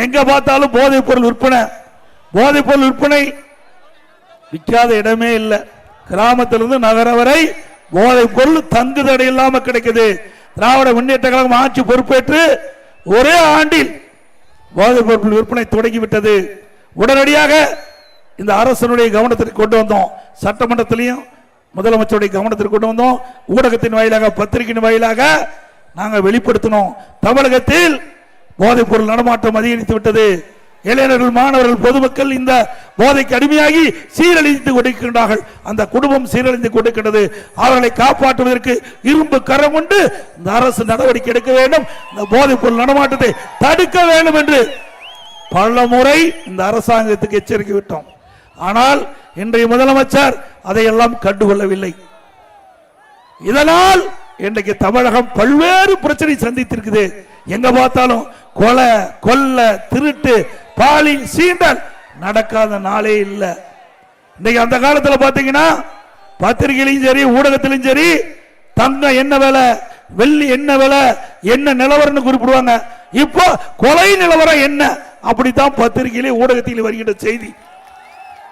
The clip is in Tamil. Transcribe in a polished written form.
எங்க பார்த்தாலும் போதைப் பொருள் விற்பனை, போதைப் பொருள் விற்பனை விற்காத இடமே இல்லை. கிராமத்திலிருந்து நகரம் வரை போதைப் பொருள் தங்குதடை இல்லாம கிடைக்குது. திராவிட முன்னேற்ற கழகம் ஆட்சி பொறுப்பேற்று ஒரே ஆண்டில் போதைப் பொருள் விற்பனை தொடங்கிவிட்டது. உடனடியாக இந்த அரசனுடைய கவனத்திற்கு கொண்டு வந்தோம். சட்டமன்றத்திலையும் முதலமைச்சருடைய கவனத்திற்கு கொண்டு வந்தோம். ஊடகத்தின் வாயிலாக, பத்திரிகையின் வாயிலாக நாங்கள் வெளிப்படுத்தினோம். தமிழகத்தில் போதைப் பொருள் நடமாட்டம் அதிகரித்து விட்டது. இளைஞர்கள், மாணவர்கள், பொதுமக்கள் இந்த போதைக்கு அடிமையாகி சீரழிந்து கொண்டிருக்கின்றார்கள். அந்த குடும்பம் சீரழிந்து கொண்டிருக்கிறது. அவர்களை காப்பாற்றுவதற்கு இரும்பு கரம் கொண்டு இந்த அரசு நடவடிக்கை எடுக்க வேண்டும். இந்த போதைப் பொருள் நடமாட்டத்தை தடுக்க வேண்டும் என்று பல முறை இந்த அரசாங்கத்துக்கு எச்சரிக்கை விட்டோம். ஆனால் இன்றைய முதலமைச்சர் அதையெல்லாம் கண்டுகொள்ளவில்லை. இதனால் இன்றைக்கு தமிழகம் பல்வேறு பிரச்சனை சந்தித்திருக்குது. எங்க பார்த்தாலும் கொலை, கொல்ல, திருட்டு, பாலியல் சீண்டல் நடக்காத நாளே இல்லை. இன்னைக்கு அந்த காலத்தில் பாத்தீங்கன்னா பத்திரிகையிலும் சரி, ஊடகத்திலும் சரி, தங்கம் என்ன விலை, வெள்ளி என்ன விலை, என்ன நிலவரம் குறிப்பிடுவாங்க. இப்போ கொலை நிலவரம் என்ன, அப்படித்தான் பத்திரிகையிலே ஊடகத்தில் வருகின்ற செய்தி.